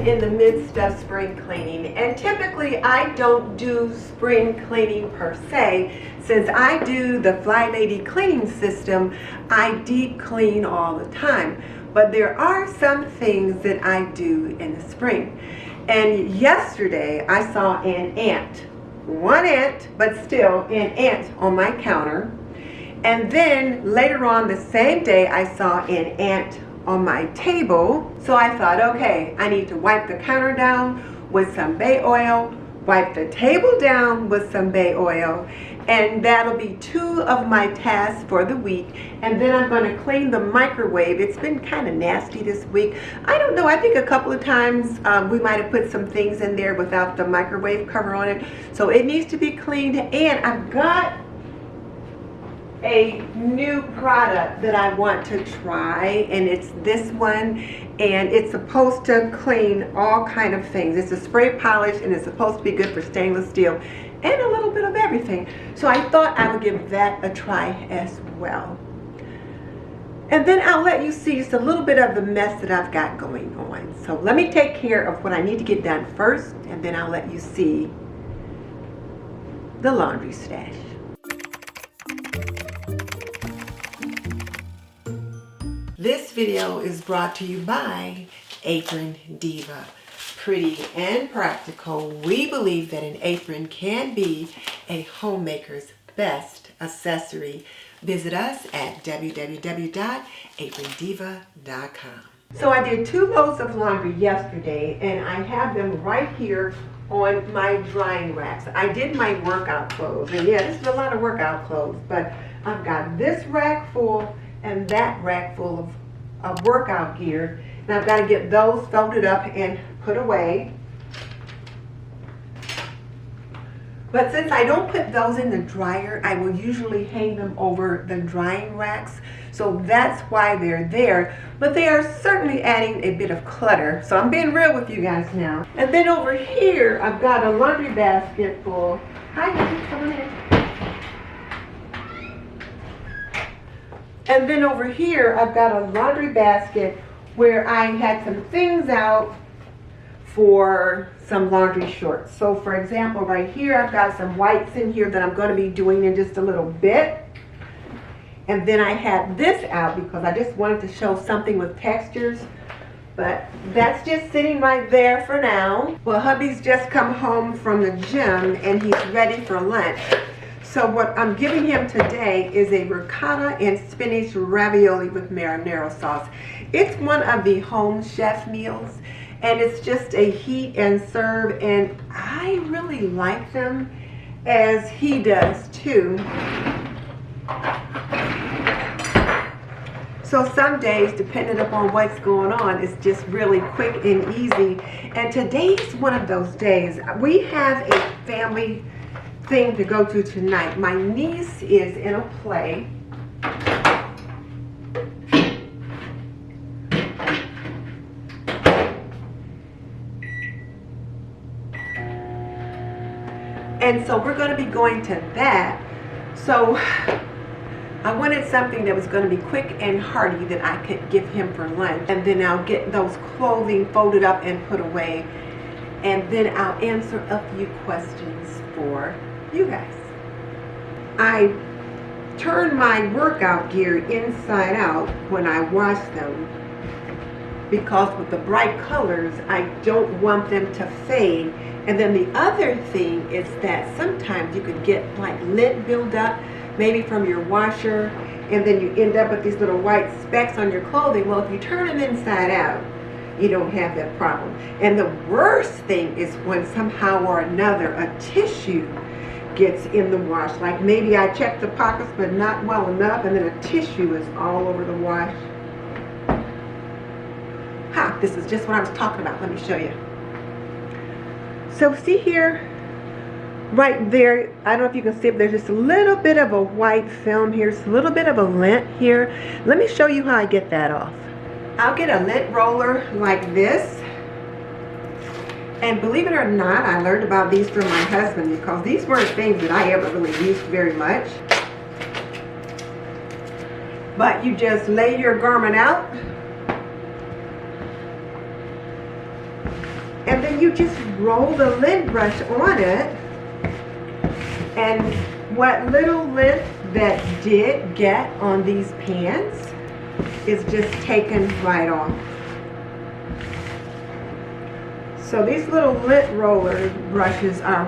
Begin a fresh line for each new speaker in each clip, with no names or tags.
in the midst of spring cleaning, and typically I don't do spring cleaning per se. Since I do the Fly Lady cleaning system, I deep clean all the time. But there are some things that I do in the spring. And yesterday I saw an ant, one ant, but still an ant on my counter. And then later on the same day I saw an ant on my table. So I thought, okay, I need to wipe the counter down with some bay oil, wipe the table down with some bay oil, and that'll be 2 of my tasks for the week. And then I'm going to clean the microwave. It's been kind of nasty this week. I don't know, I think a couple of times we might have put some things in there without the microwave cover on it. So it needs to be cleaned. And I've got a new product that I want to try, and it's this one, and it's supposed to clean all kind of things. It's a spray polish, and it's supposed to be good for stainless steel and a little bit of everything. So I thought I would give that a try as well. And then I'll let you see just a little bit of the mess that I've got going on. So let me take care of what I need to get done first, and then I'll let you see the laundry stash. This video is brought to you by Aprondiva. Pretty and practical, we believe that an apron can be a homemaker's best accessory. Visit us at www.aprondiva.com. So I did 2 loads of laundry yesterday, and I have them right here on my drying racks. I did my workout clothes, and yeah, this is a lot of workout clothes, but I've got this rack full and that rack full of workout gear, and I've got to get those folded up and put away. But since I don't put those in the dryer, I will usually hang them over the drying racks, so that's why they're there. But they are certainly adding a bit of clutter, so I'm being real with you guys now. And then over here I've got a laundry basket full. Hi, honey, come on in. And then over here, I've got a laundry basket where I had some things out for some laundry shorts. So for example, right here, I've got some whites in here that I'm going to be doing in just a little bit. And then I had this out because I just wanted to show something with textures. But that's just sitting right there for now. Well, hubby's just come home from the gym and he's ready for lunch. So what I'm giving him today is a ricotta and spinach ravioli with marinara sauce. It's one of the home chef meals, and it's just a heat and serve, and I really like them, as he does too. So some days, depending upon what's going on, it's just really quick and easy. And today's one of those days. We have a family thing to go to tonight. My niece is in a play. And so we're going to be going to that. So I wanted something that was going to be quick and hearty that I could give him for lunch. And then I'll get those clothing folded up and put away. And then I'll answer a few questions for you guys. I turn my workout gear inside out when I wash them, because with the bright colors I don't want them to fade. And then the other thing is that sometimes you could get like lint buildup, maybe from your washer, and then you end up with these little white specks on your clothing. Well, if you turn them inside out, you don't have that problem. And the worst thing is when somehow or another a tissue gets in the wash. Like maybe I checked the pockets but not well enough, and then a tissue is all over the wash. Ha, this is just what I was talking about. Let me show you. So see here, right there, I don't know if you can see, but there's just a little bit of a white film here. It's a little bit of a lint here. Let me show you how I get that off. I'll get a lint roller like this. And believe it or not, I learned about these from my husband, because these weren't things that I ever really used very much. But you just lay your garment out. then you just roll the lint brush on it, and what little lint that did get on these pans is just taken right off. So these little lint roller brushes are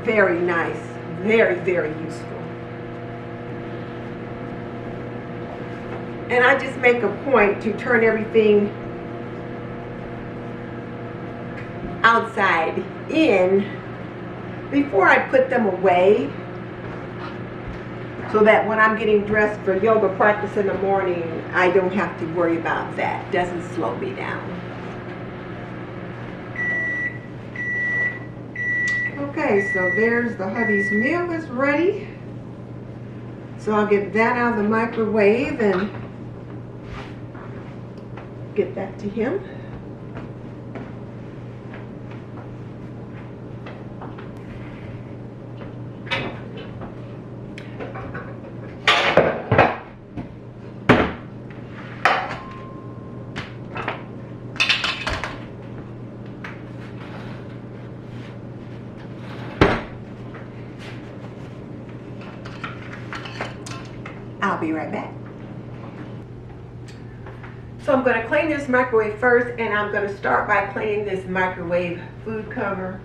very nice, very, very useful. And I just make a point to turn everything outside in before I put them away, so that when I'm getting dressed for yoga practice in the morning, I don't have to worry about that. It doesn't slow me down. Okay, so there's the hubby's meal is ready. So I'll get that out of the microwave and get that to him. I'll be right back. So I'm going to clean this microwave first, and I'm going to start by cleaning this microwave food cover.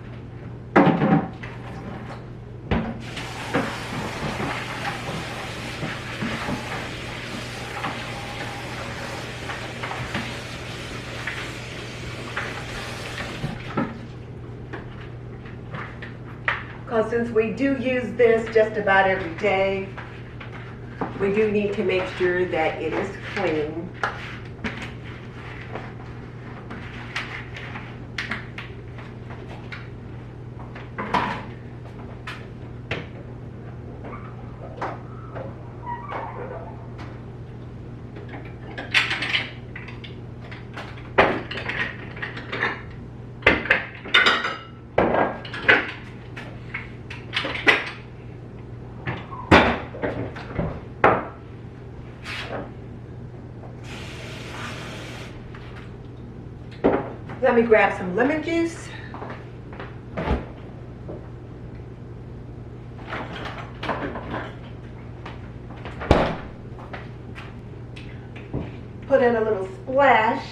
Because since we do use this just about every day, we do need to make sure that it is clean. Let me grab some lemon juice. Put in a little splash.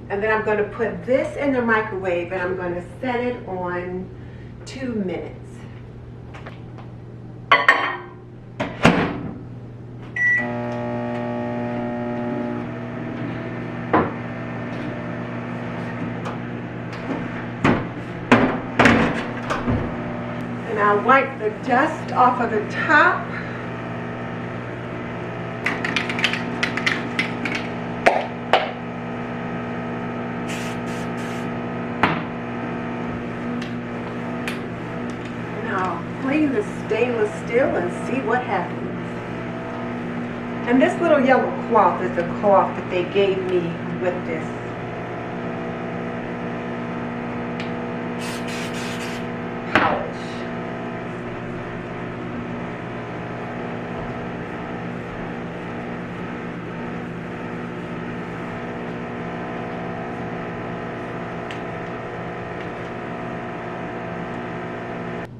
And then I'm going to put this in the microwave, and I'm going to set it on 2 minutes. I'll wipe the dust off of the top. And I'll clean the stainless steel and see what happens. And this little yellow cloth is the cloth that they gave me with this.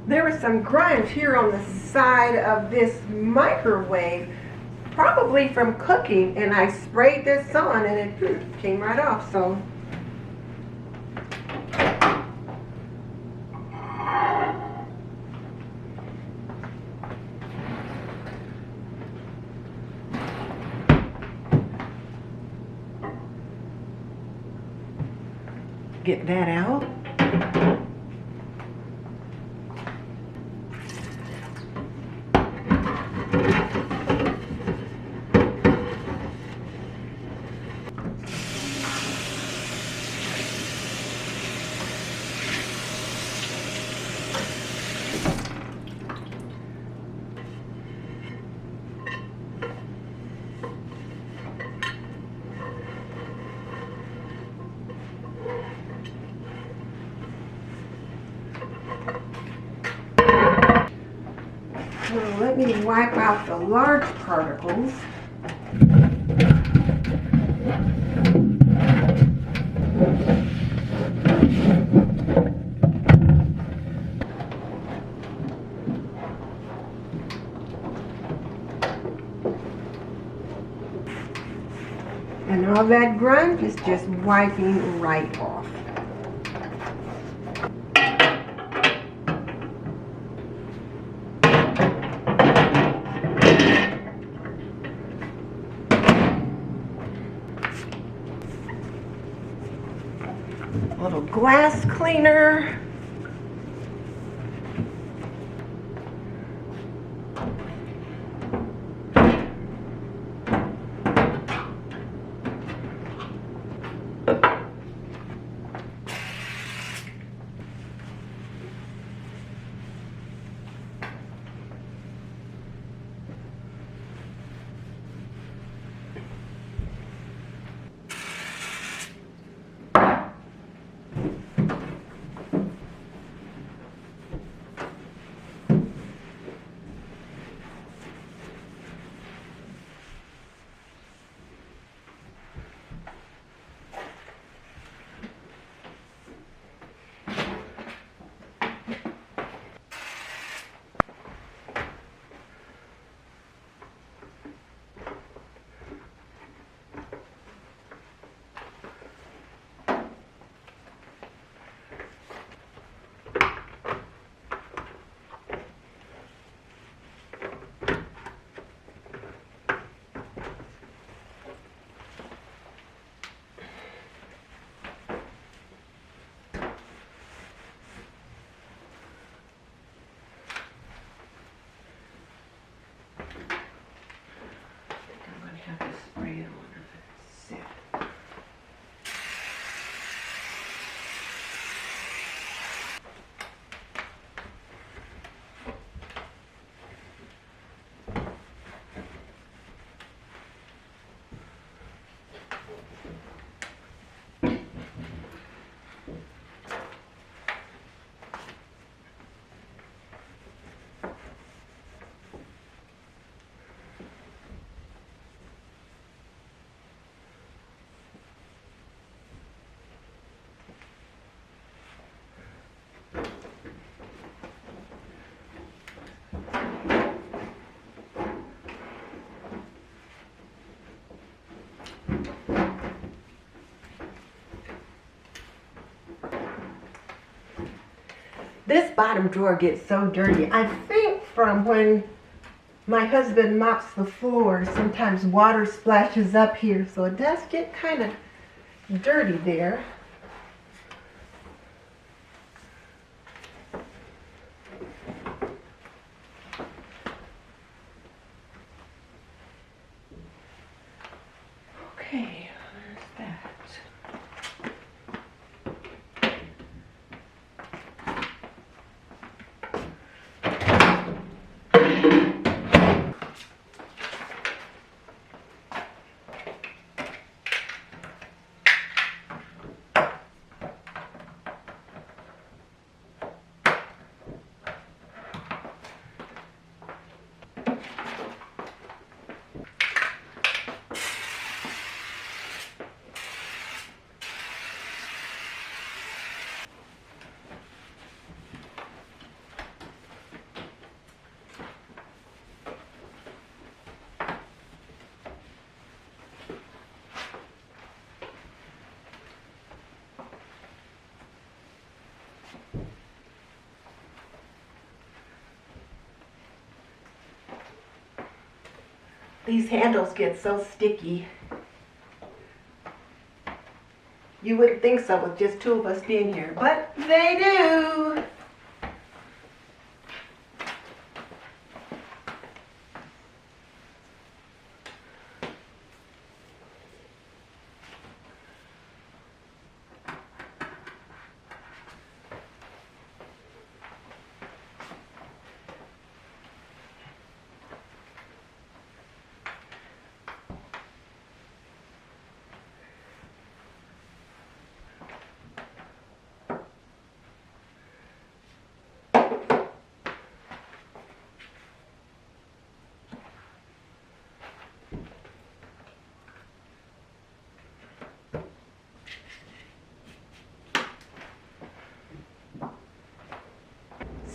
There was some grunge here on the side of this microwave, probably from cooking, and I sprayed this on and it came right off. So get that out. Now let me wipe out the large particles. And all that grunge is just wiping right off. A little glass cleaner. This bottom drawer gets so dirty. I think from when my husband mops the floor, sometimes water splashes up here, so it does get kind of dirty there. Okay, there's that. These handles get so sticky. You wouldn't think so with just two of us being here, but they do.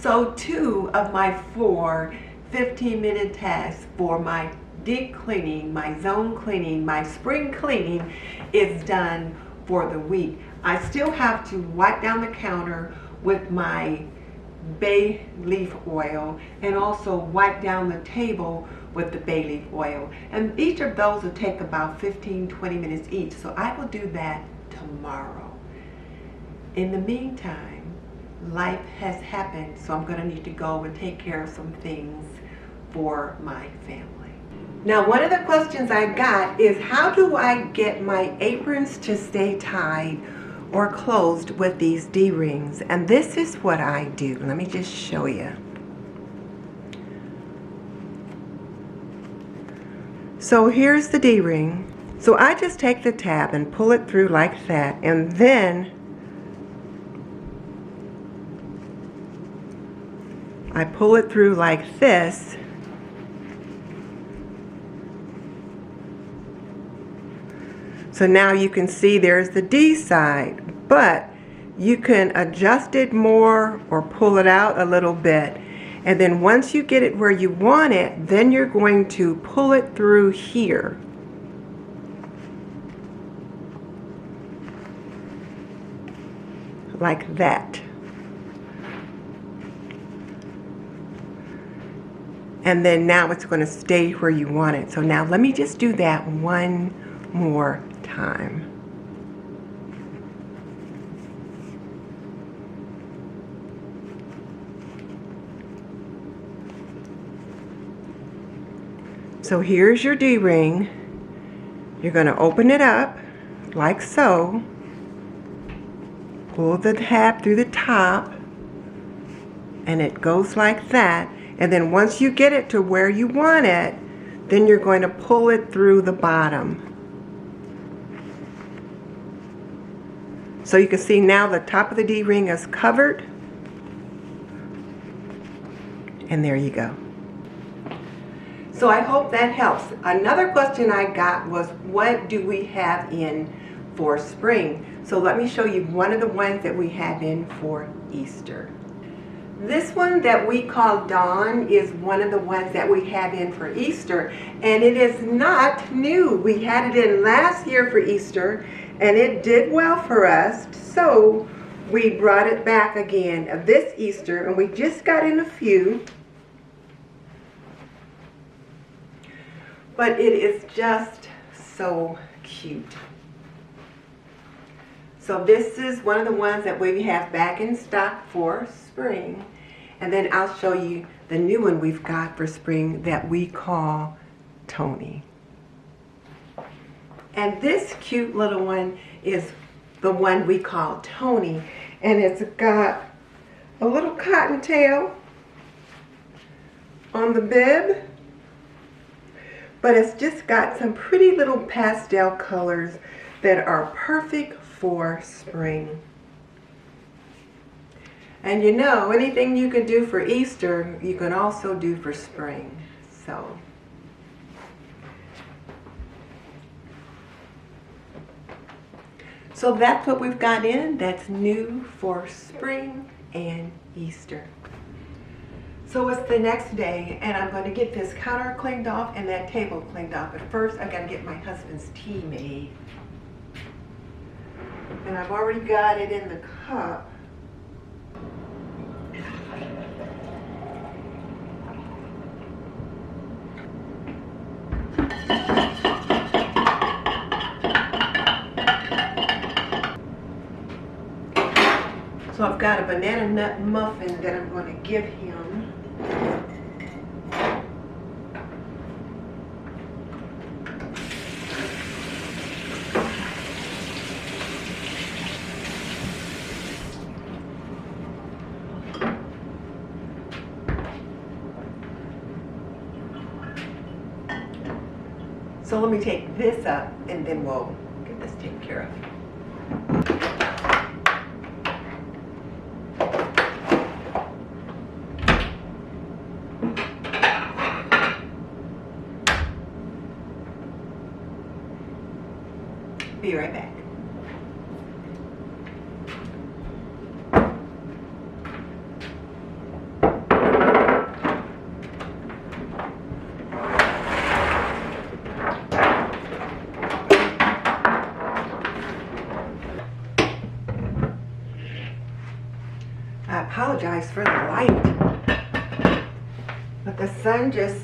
So 2 of my 4 15-minute tasks for my deep cleaning, my zone cleaning, my spring cleaning is done for the week. I still have to wipe down the counter with my bay leaf oil and also wipe down the table with the bay leaf oil. And each of those will take about 15-20 minutes each. So I will do that tomorrow. In the meantime, life has happened, so I'm going to need to go and take care of some things for my family. Now, one of the questions I got is, how do I get my aprons to stay tied or closed with these D-rings? And this is what I do. Let me just show you. So here's the D-ring. So I just take the tab and pull it through like that, and then I pull it through like this. So now you can see there's the D side, but you can adjust it more or pull it out a little bit. And then once you get it where you want it, then you're going to pull it through here. Like that. And then now it's going to stay where you want it. So now let me just do that one more time. So here's your D-ring. You're going to open it up like so. Pull the tab through the top, and it goes like that. And then once you get it to where you want it, then you're going to pull it through the bottom. So you can see now the top of the D-ring is covered. And there you go. So I hope that helps. Another question I got was, what do we have in for spring? So let me show you one of the ones that we have in for Easter. This one that we call Dawn is one of the ones that we have in for Easter, and it is not new. We had it in last year for Easter, and it did well for us, so we brought it back again this Easter, and we just got in a few. But it is just so cute. So this is one of the ones that we have back in stock for spring. And then I'll show you the new one we've got for spring that we call Tony. And this cute little one is the one we call Tony. And it's got a little cottontail on the bib. But it's just got some pretty little pastel colors that are perfect for spring. And you know, anything you can do for Easter, you can also do for spring. So that's what we've got in. That's new for spring and Easter. So it's the next day, and I'm going to get this counter cleaned off and that table cleaned off. But first, I've got to get my husband's tea made. And I've already got it in the cup. So I've got a banana nut muffin that I'm going to give him. So let me take this up and then we'll get this taken care of. Be right back. I apologize for the light, but the sun just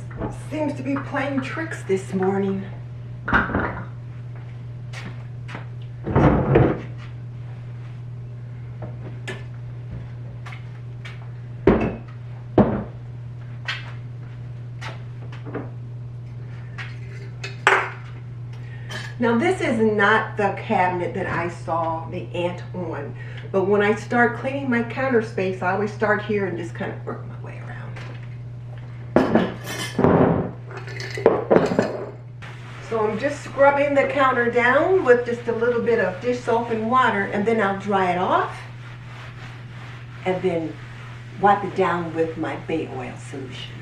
seems to be playing tricks this morning. Now this is not the cabinet that I saw the ant on, but when I start cleaning my counter space, I always start here and just kind of work my way around. So I'm just scrubbing the counter down with just a little bit of dish soap and water, and then I'll dry it off and then wipe it down with my bay oil solution.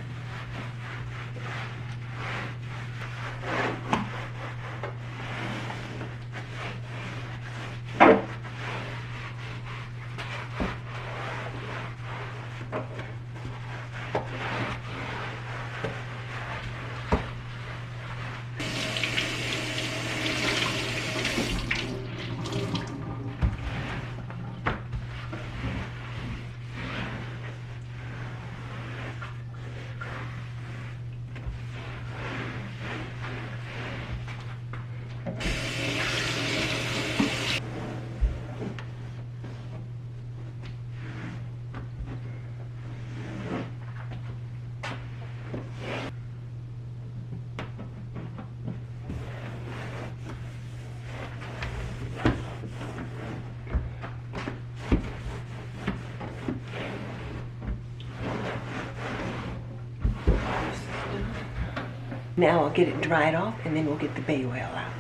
Now I'll get it dried off and then we'll get the bay oil out.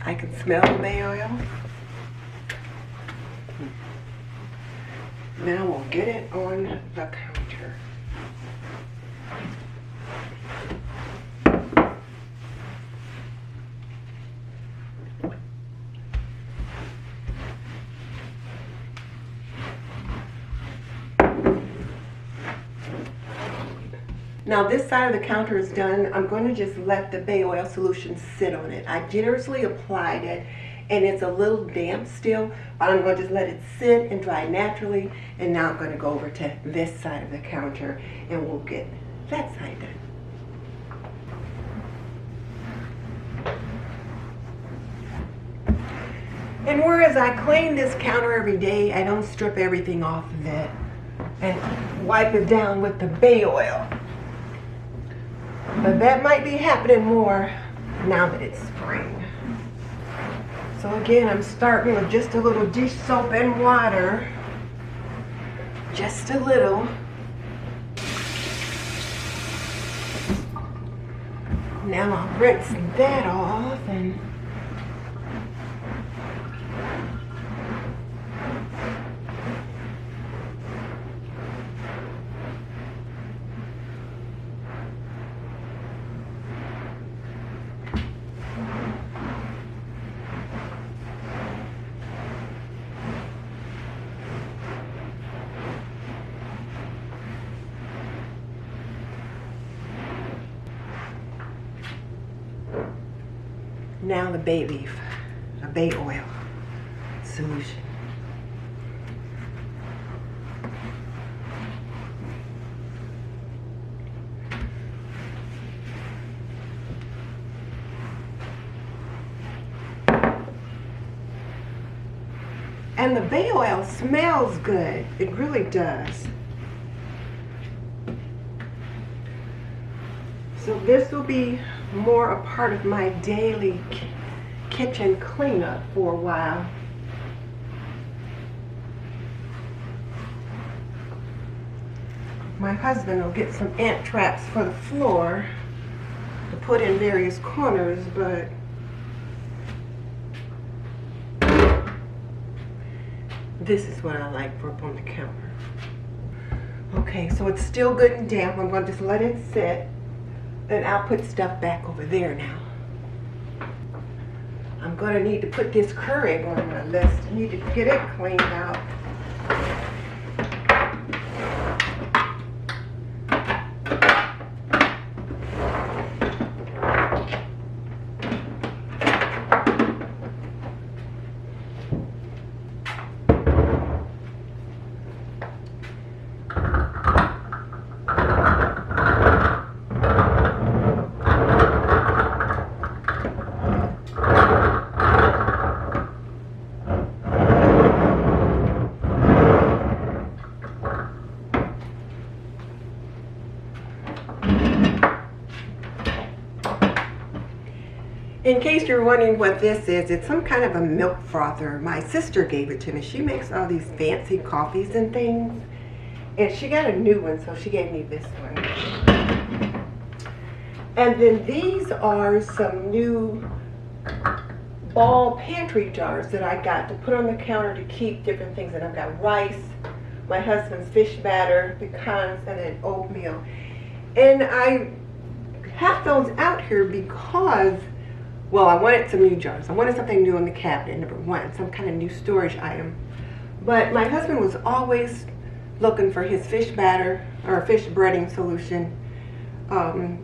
I can smell the bay oil. Now we'll get it on the counter. Now this side of the counter is done. I'm going to just let the bay oil solution sit on it. I generously applied it and it's a little damp still, but I'm going to just let it sit and dry naturally. And now I'm going to go over to this side of the counter and we'll get that side done. And whereas I clean this counter every day, I don't strip everything off of it and wipe it down with the bay oil. But that might be happening more now that it's spring. So again, I'm starting with just a little dish soap and water. Just a little. Now I'll rinse that off and now the bay leaf, a bay oil solution. And the bay oil smells good. It really does. So this will be more a part of my daily kitchen cleanup for a while. My husband will get some ant traps for the floor to put in various corners, but this is what I like for up on the counter. Okay, so it's still good and damp. I'm going to just let it sit. And I'll put stuff back over there now. I'm going to need to put this Keurig on my list. I need to get it cleaned out. In case you're wondering what this is, it's some kind of a milk frother. My sister gave it to me. She makes all these fancy coffees and things. And she got a new one, so she gave me this one. And then these are some new ball pantry jars that I got to put on the counter to keep different things. And I've got rice, my husband's fish batter, pecans, and then oatmeal. And I have those out here because, well, I wanted some new jars. I wanted something new in the cabinet, number one, some kind of new storage item. But my husband was always looking for his fish batter or fish breading solution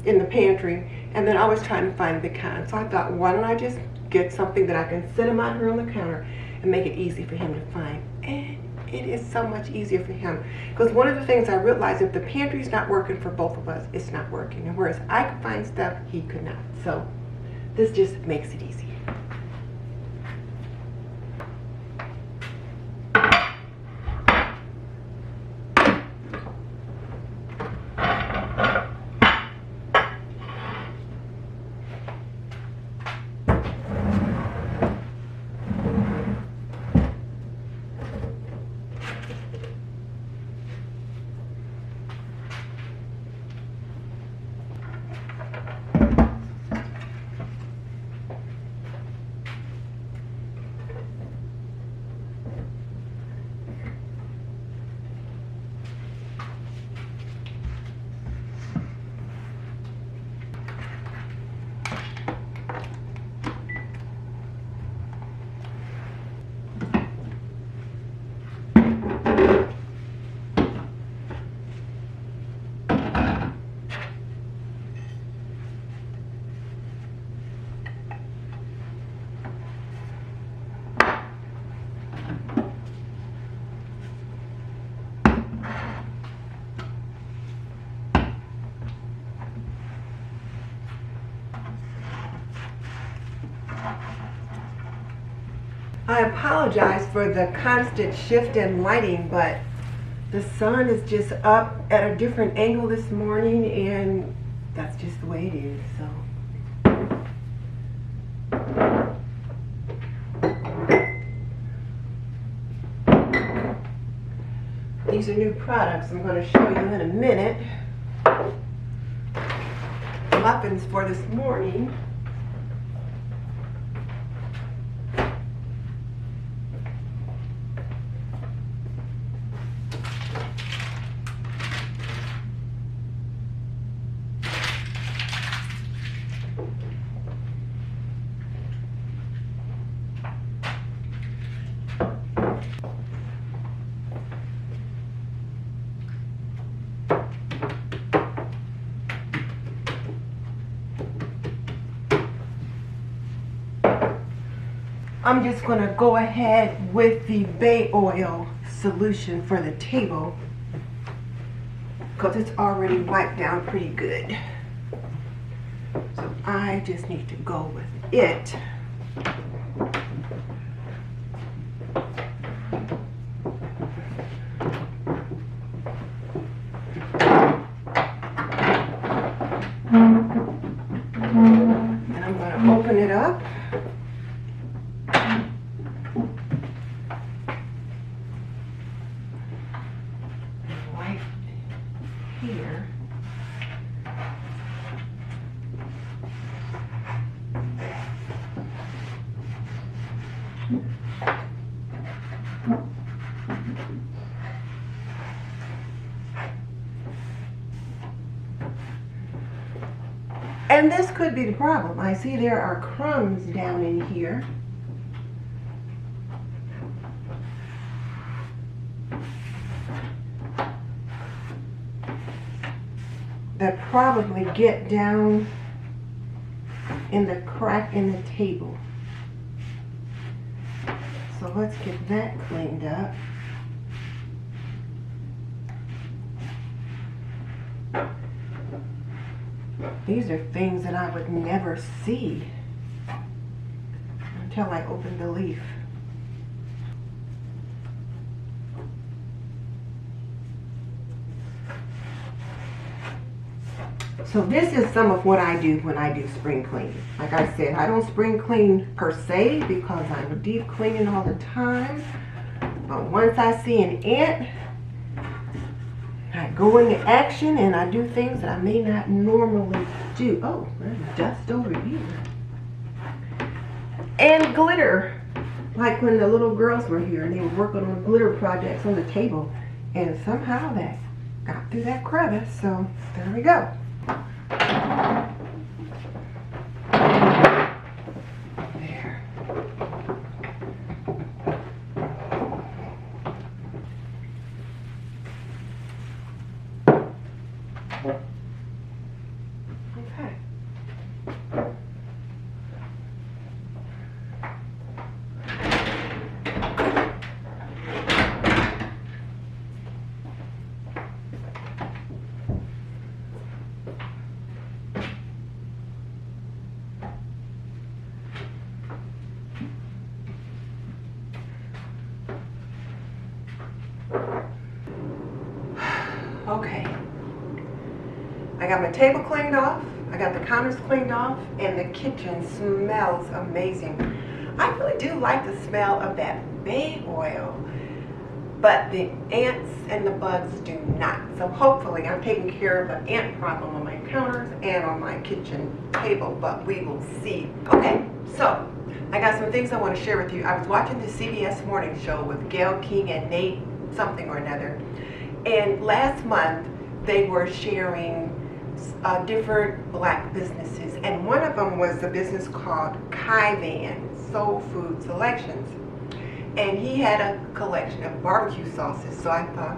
in the pantry, and then I was trying to find pecans. So I thought, why don't I just get something that I can sit him out here on the counter and make it easy for him to find. And it is so much easier for him, because one of the things I realized, if the pantry's not working for both of us, it's not working. And whereas I could find stuff, he could not. So this just makes it easy. I apologize for the constant shift in lighting, but the sun is just up at a different angle this morning, and that's just the way it is. So these are new products I'm going to show you in a minute. Muffins for this morning. I'm just going to go ahead with the bay oil solution for the table because it's already wiped down pretty good. So I just need to go with it. And I'm going to open it up. Here. And this could be the problem. I see there are crumbs down in here. That probably get down in the crack in the table. So let's get that cleaned up. These are things that I would never see until I open the leaf. So this is some of what I do when I do spring cleaning. Like I said, I don't spring clean per se because I'm deep cleaning all the time. But once I see an ant, I go into action and I do things that I may not normally do. Oh, there's dust over here. And glitter. Like when the little girls were here and they were working on glitter projects on the table. And somehow that got through that crevice. So there we go. There. Okay. Okay, I got my table cleaned off, I got the counters cleaned off, and the kitchen smells amazing. I really do like the smell of that bay oil, but the ants and the bugs do not. So hopefully I'm taking care of an ant problem on my counters and on my kitchen table, but we will see. Okay, so I got some things I want to share with you. I was watching the CBS morning show with Gail King and Nate something or another. And last month, they were sharing different black businesses. And one of them was a business called Quasi, Soul Food Selections. And he had a collection of barbecue sauces. So I thought,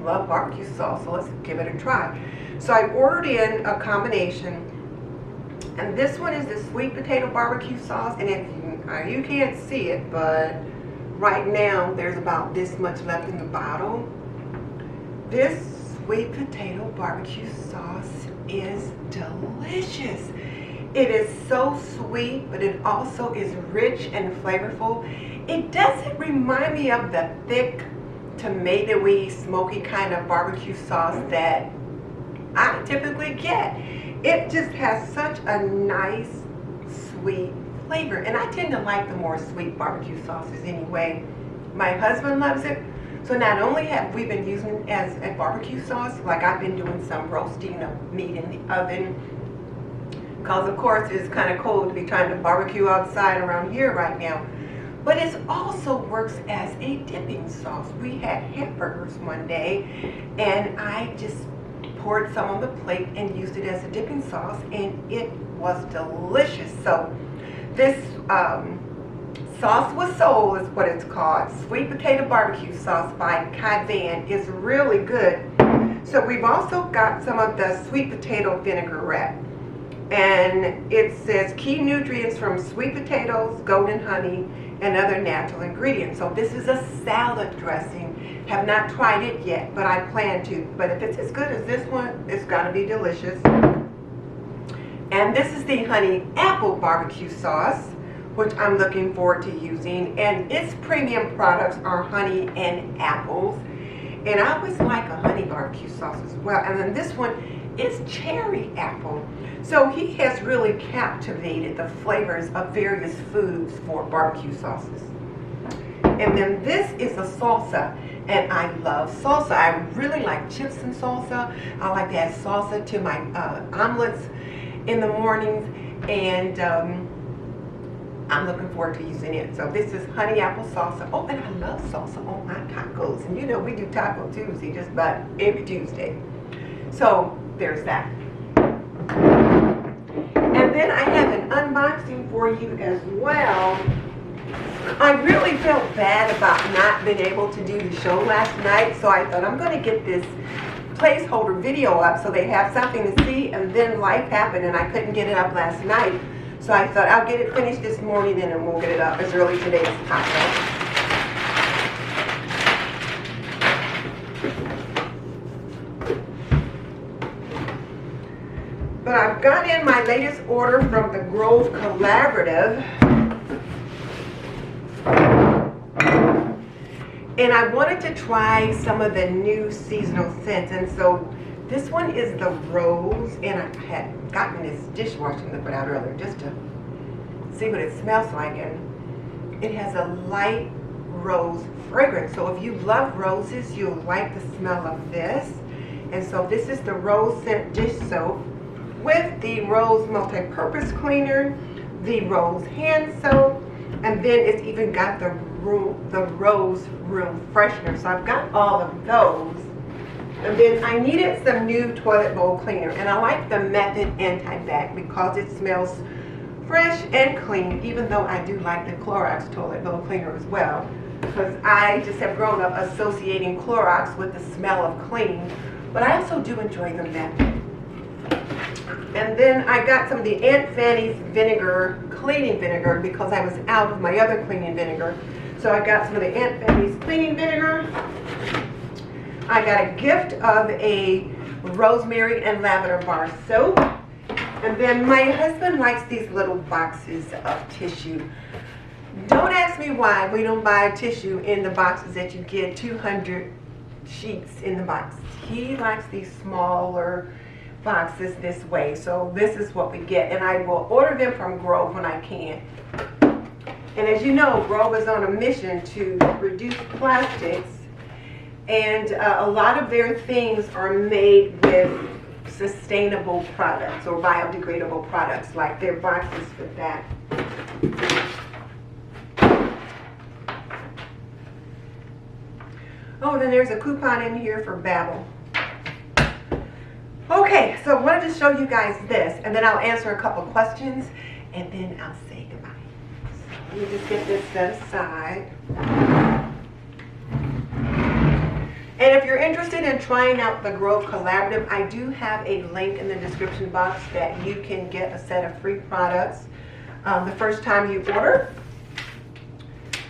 love barbecue sauce, so let's give it a try. So I ordered in a combination. And this one is the sweet potato barbecue sauce. And if you can't see it, but right now, there's about this much left in the bottle. This sweet potato barbecue sauce is delicious. It is so sweet, but it also is rich and flavorful. It doesn't remind me of the thick, tomatoey, smoky kind of barbecue sauce that I typically get. It just has such a nice, sweet flavor. And I tend to like the more sweet barbecue sauces anyway. My husband loves it. So not only have we been using it as a barbecue sauce, like I've been doing some roasting of meat in the oven, because of course it's kind of cold to be trying to barbecue outside around here right now. But it also works as a dipping sauce. We had hamburgers one day and I just poured some on the plate and used it as a dipping sauce, and it was delicious. So this Sauce with Soul is what it's called. Sweet potato barbecue sauce by Quasi is really good. So we've also got some of the sweet potato vinaigrette. And it says key nutrients from sweet potatoes, golden honey, and other natural ingredients. So this is a salad dressing. Have not tried it yet, but I plan to. But if it's as good as this one, it's gotta be delicious. And this is the honey apple barbecue sauce, which I'm looking forward to using. And its premium products are honey and apples. And I always like a honey barbecue sauce as well. And then this one is cherry apple. So he has really captivated the flavors of various foods for barbecue sauces. And then this is a salsa. And I love salsa. I really like chips and salsa. I like to add salsa to my omelets in the mornings. And I'm looking forward to using it. So this is honey apple salsa. Oh, and I love salsa on my tacos. And you know, we do Taco Tuesday just about every Tuesday. So there's that. And then I have an unboxing for you as well. I really felt bad about not being able to do the show last night, so I thought I'm going to get this placeholder video up so they have something to see, and then life happened and I couldn't get it up last night. So I thought I'll get it finished this morning and then we'll get it up as early today as possible. But I've got in my latest order from the Grove Collaborative. And I wanted to try some of the new seasonal scents. And so This one is the Rose, and I had gotten this dishwashing liquid out earlier just to see what it smells like, and it has a light rose fragrance. So if you love roses, you'll like the smell of this. And so this is the Rose Scent Dish Soap with the Rose Multi-Purpose Cleaner, the Rose Hand Soap, and then it's even got the Rose Room Freshener. So I've got all of those. And then I needed some new toilet bowl cleaner, and I like the Method Anti-Bac because it smells fresh and clean, even though I do like the Clorox toilet bowl cleaner as well, because I just have grown up associating Clorox with the smell of clean, but I also do enjoy the Method. And then I got some of the Aunt Fanny's vinegar, cleaning vinegar, because I was out of my other cleaning vinegar. So I got some of the Aunt Fanny's cleaning vinegar. I got a gift of a rosemary and lavender bar soap. And then my husband likes these little boxes of tissue. Don't ask me why we don't buy tissue in the boxes that you get 200 sheets in the box. He likes these smaller boxes this way. So this is what we get. And I will order them from Grove when I can. And as you know, Grove is on a mission to reduce plastics. And a lot of their things are made with sustainable products or biodegradable products, like their boxes for that. Oh, then there's a coupon in here for Babbel. Okay, so I wanted to show you guys this, and then I'll answer a couple questions, and then I'll say goodbye. So let me just get this set aside. And if you're interested in trying out the Grove Collaborative, I do have a link in the description box that you can get a set of free products the first time you order.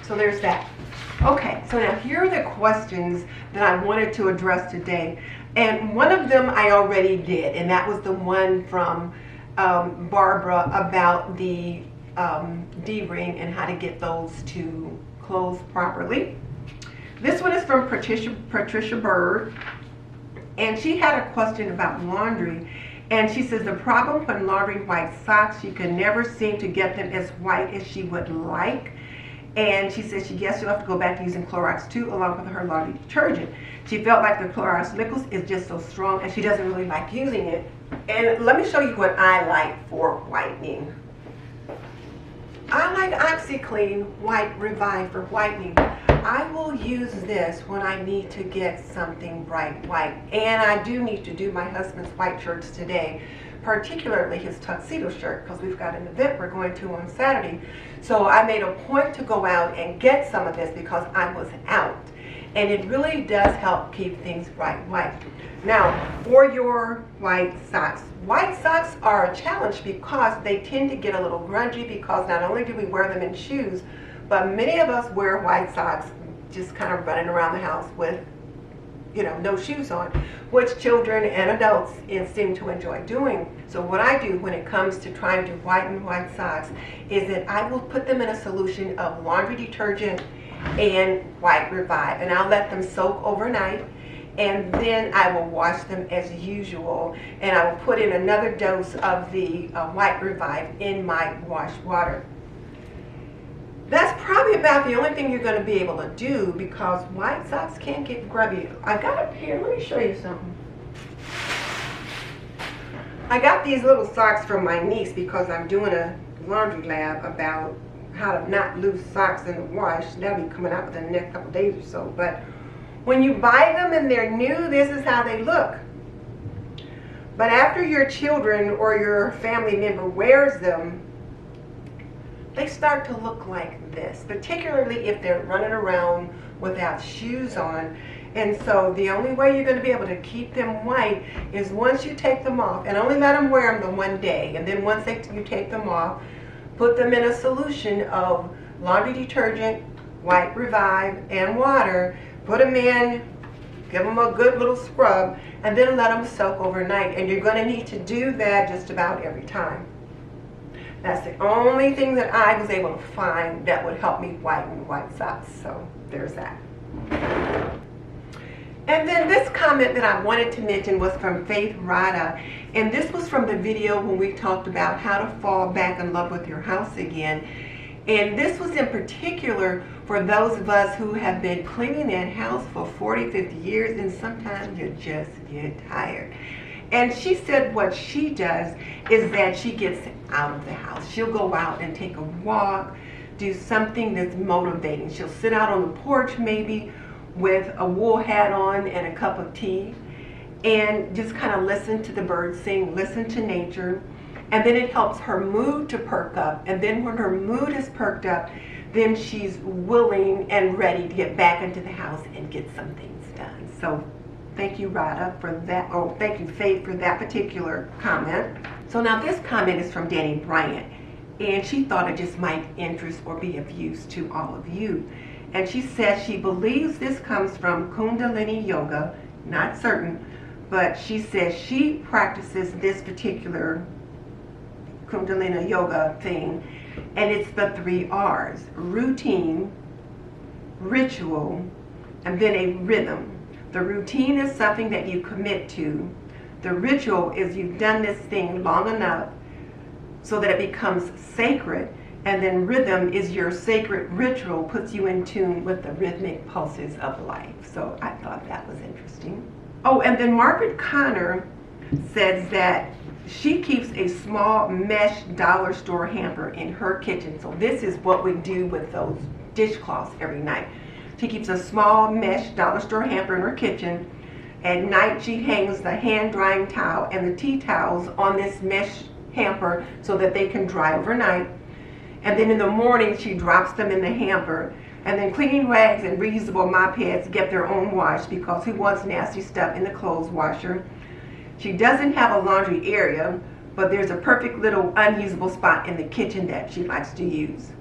So there's that. Okay, so now here are the questions that I wanted to address today. And one of them I already did, and that was the one from Barbara about the D-ring and how to get those to close properly. This one is from Patricia Bird, and she had a question about laundry, and she says the problem when laundering white socks, she could never seem to get them as white as she would like, and she says she guessed she'll have to go back to using Clorox too along with her laundry detergent. She felt like the Clorox liquids is just so strong and she doesn't really like using it. And let me show you what I like for whitening. I like OxiClean White Revive for whitening. I will use this when I need to get something bright white. And I do need to do my husband's white shirts today, particularly his tuxedo shirt, because we've got an event we're going to on Saturday. So I made a point to go out and get some of this because I was out. And it really does help keep things bright white. Now, for your white socks are a challenge because they tend to get a little grungy, because not only do we wear them in shoes, but many of us wear white socks just kind of running around the house with, you know, no shoes on, which children and adults seem to enjoy doing. So what I do when it comes to trying to whiten white socks is that I will put them in a solution of laundry detergent and White Revive, and I'll let them soak overnight, and then I will wash them as usual, and I will put in another dose of the White Revive in my wash water. That's probably about the only thing you're going to be able to do, because white socks can get grubby. I got it here, let me show you something. I got these little socks from my niece because I'm doing a laundry lab about how to not lose socks in the wash. That'll be coming out within the next couple days or so. But when you buy them and they're new, this is how they look. But after your children or your family member wears them, they start to look like this, particularly if they're running around without shoes on. And so the only way you're going to be able to keep them white is once you take them off, and only let them wear them the one day, and then once you take them off, put them in a solution of laundry detergent, White Revive, and water, put them in, give them a good little scrub, and then let them soak overnight. And you're going to need to do that just about every time. That's the only thing that I was able to find that would help me whiten white socks. So there's that. And then this comment that I wanted to mention was from Faith Rada, and this was from the video when we talked about how to fall back in love with your house again. And this was in particular for those of us who have been cleaning that house for 40, 50 years, and sometimes you just get tired. And she said what she does is that she gets out of the house. She'll go out and take a walk, do something that's motivating. She'll sit out on the porch maybe with a wool hat on and a cup of tea and just kind of listen to the birds sing, listen to nature, and then it helps her mood to perk up. And then when her mood is perked up, then she's willing and ready to get back into the house and get some things done. So thank you, Rada, for that. Oh, thank you, Faith, for that particular comment. So now this comment is from Danny Bryant, and she thought it just might interest or be of use to all of you. And she says she believes this comes from Kundalini Yoga, not certain, but she says she practices this particular Kundalini Yoga thing, and it's the 3 R's: routine, ritual, and then a rhythm. The routine is something that you commit to. The ritual is you've done this thing long enough so that it becomes sacred. And then rhythm is your sacred ritual, puts you in tune with the rhythmic pulses of life. So I thought that was interesting. Oh, and then Margaret Connor says that she keeps a small mesh dollar store hamper in her kitchen. So this is what we do with those dishcloths every night. She keeps a small mesh dollar store hamper in her kitchen. At night she hangs the hand drying towel and the tea towels on this mesh hamper so that they can dry overnight. And then in the morning she drops them in the hamper. And then cleaning rags and reusable mop heads get their own wash, because who wants nasty stuff in the clothes washer? She doesn't have a laundry area, but there's a perfect little unusable spot in the kitchen that she likes to use.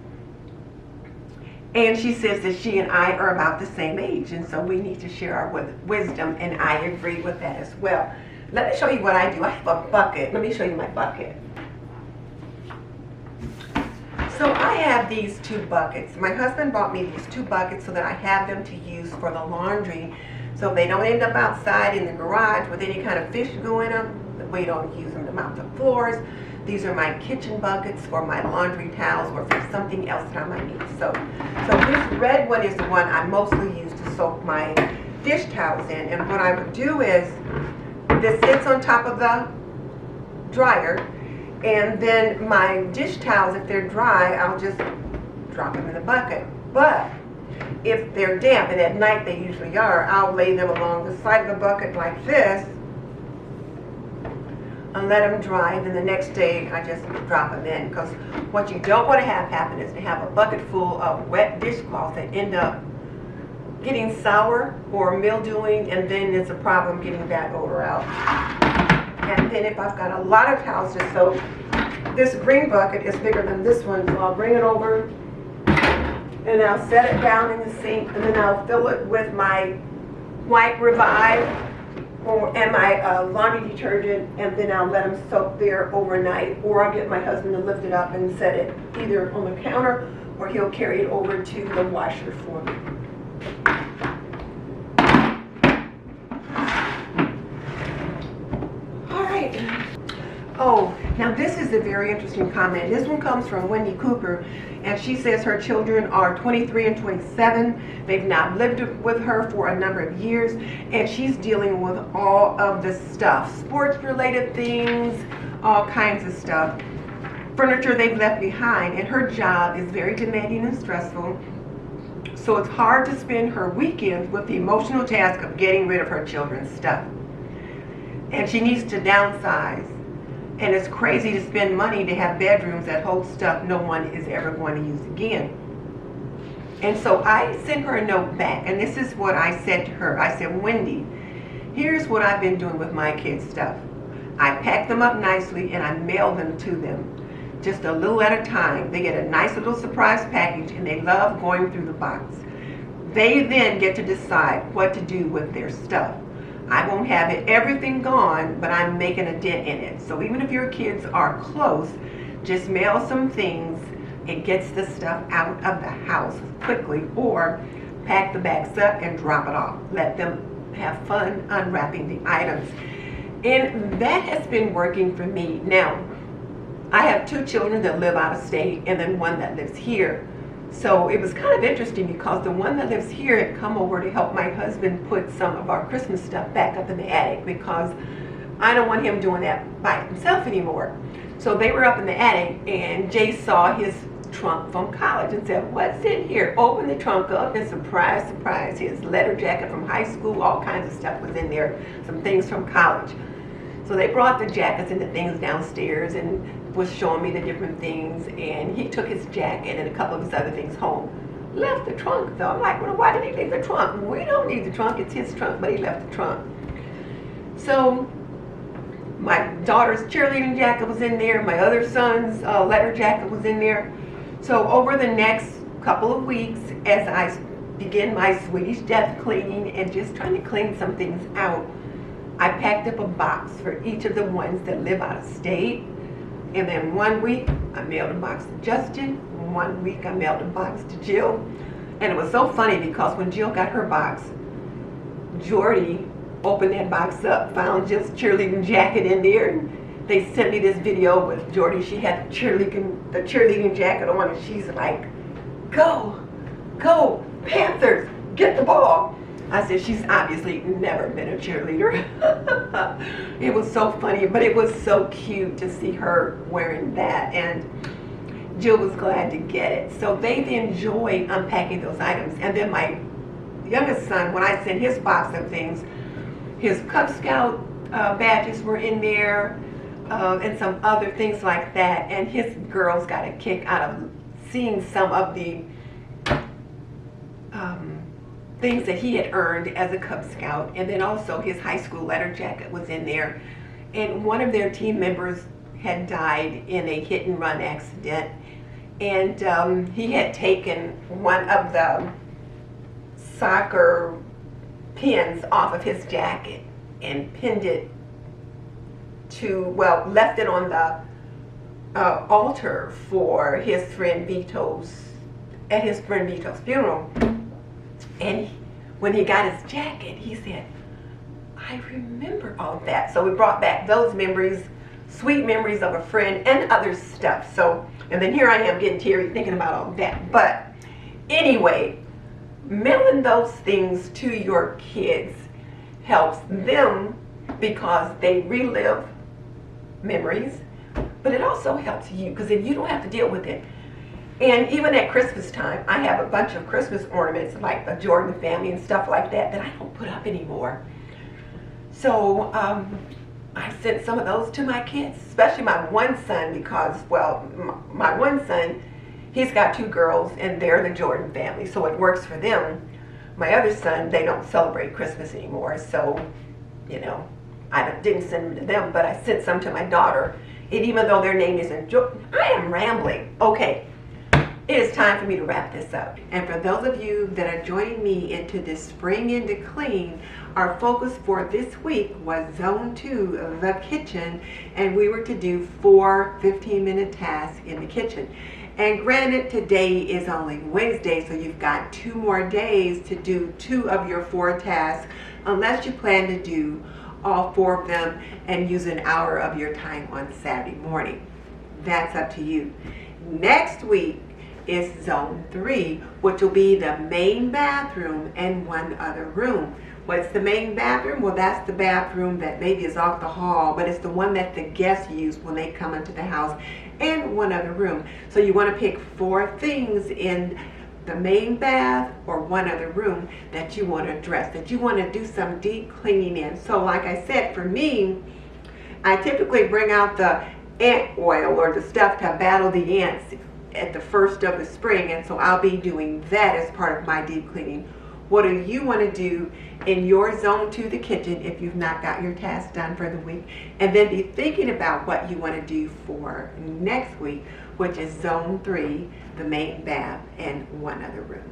And she says that she and I are about the same age, and so we need to share our wisdom, and I agree with that as well. Let me show you what I do. I have a bucket. Let me show you my bucket. So I have these 2 buckets. My husband bought me these 2 buckets so that I have them to use for the laundry, so they don't end up outside in the garage with any kind of fish going up. We don't use them to mop the floors. These are my kitchen buckets for my laundry towels or for something else that I might need. So this red one is the one I mostly use to soak my dish towels in. And what I would do is, this sits on top of the dryer, and then my dish towels, if they're dry, I'll just drop them in the bucket. But if they're damp, and at night they usually are, I'll lay them along the side of the bucket like this and let them dry, and then the next day I just drop them in. Because what you don't want to have happen is to have a bucket full of wet dishcloths that end up getting sour or mildewing, and then it's a problem getting that odor out. And then if I've got a lot of towels to soak, this green bucket is bigger than this one, so I'll bring it over and I'll set it down in the sink, and then I'll fill it with my white Revive and my laundry detergent, and then I'll let them soak there overnight, or I'll get my husband to lift it up and set it either on the counter, or he'll carry it over to the washer for me. Oh, now this is a very interesting comment. This one comes from Wendy Cooper, and she says her children are 23 and 27. They've now lived with her for a number of years, and she's dealing with all of the stuff, sports-related things, all kinds of stuff, furniture they've left behind, and her job is very demanding and stressful. So it's hard to spend her weekends with the emotional task of getting rid of her children's stuff. And she needs to downsize. And it's crazy to spend money to have bedrooms that hold stuff no one is ever going to use again. And so I sent her a note back, and this is what I said to her. I said, Wendy, here's what I've been doing with my kids' stuff. I pack them up nicely and I mail them to them, just a little at a time. They get a nice little surprise package, and they love going through the box. They then get to decide what to do with their stuff. I won't have everything gone, but I'm making a dent in it. So even if your kids are close, just mail some things. It gets the stuff out of the house quickly, or pack the bags up and drop it off. Let them have fun unwrapping the items. And that has been working for me. Now, I have 2 children that live out of state and then one that lives here. So it was kind of interesting because the one that lives here had come over to help my husband put some of our Christmas stuff back up in the attic because I don't want him doing that by himself anymore. So they were up in the attic and Jay saw his trunk from college and said, "What's in here?" Opened the trunk up and surprise, surprise, his letter jacket from high school, all kinds of stuff was in there, some things from college. So they brought the jackets and the things downstairs and was showing me the different things, and he took his jacket and a couple of his other things home. Left the trunk though. I'm like, well, why did he leave the trunk? We don't need the trunk, it's his trunk, but he left the trunk. So my daughter's cheerleading jacket was in there, my other son's letter jacket was in there. So over the next couple of weeks, as I begin my Swedish death cleaning and just trying to clean some things out, I packed up a box for each of the ones that live out of state. And then one week, I mailed a box to Justin. One week, I mailed a box to Jill. And it was so funny because when Jill got her box, Jordy opened that box up, found Jill's cheerleading jacket in there, and they sent me this video with Jordy. She had the cheerleading jacket on, and she's like, "Go, go, Panthers, get the ball." I said, she's obviously never been a cheerleader. It was so funny, but it was so cute to see her wearing that, and Jill was glad to get it. So they've enjoyed unpacking those items. And then my youngest son, when I sent his box of things, his Cub Scout badges were in there, and some other things like that, and his girls got a kick out of seeing some of the things that he had earned as a Cub Scout. And then also his high school letter jacket was in there, and one of their team members had died in a hit and run accident, and he had taken one of the soccer pins off of his jacket and pinned it to, well, left it on the altar for his friend Vito's, at his friend Vito's funeral. And when he got his jacket, he said, "I remember all of that." So we brought back those memories, sweet memories of a friend and other stuff. So, and then here I am getting teary thinking about all of that. But anyway, mailing those things to your kids helps them because they relive memories, but it also helps you because then you don't have to deal with it. And even at Christmas time, I have a bunch of Christmas ornaments like the Jordan family and stuff like that that I don't put up anymore. So I sent some of those to my kids, especially my one son, because, well, my one son, he's got 2 girls and they're the Jordan family, so it works for them. My other son, they don't celebrate Christmas anymore, so, you know, I didn't send them to them, but I sent some to my daughter. And even though their name isn't Jordan, I am rambling. Okay. It is time for me to wrap this up. And for those of you that are joining me into this spring into clean, our focus for this week was zone 2, the kitchen, and we were to do 4 15-minute tasks in the kitchen. And granted, today is only Wednesday, so you've got 2 more days to do 2 of your 4 tasks, unless you plan to do all 4 of them and use an hour of your time on Saturday morning. That's up to you. Next week is zone 3, which will be the main bathroom and 1 other room. What's the main bathroom? Well, that's the bathroom that maybe is off the hall, but it's the one that the guests use when they come into the house, and 1 other room. So you want to pick 4 things in the main bath or 1 other room that you want to address, that you want to do some deep cleaning in. So like I said, for me, I typically bring out the ant oil or the stuff to battle the ants at the first of the spring, and so I'll be doing that as part of my deep cleaning. What do you want to do in your zone 2, the kitchen, if you've not got your tasks done for the week? And then be thinking about what you want to do for next week, which is zone 3, the main bath and 1 other room.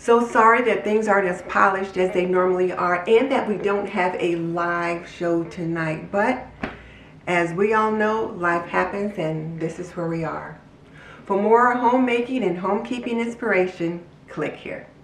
So sorry that things aren't as polished as they normally are and that we don't have a live show tonight. But as we all know, life happens and this is where we are. For more homemaking and homekeeping inspiration, click here.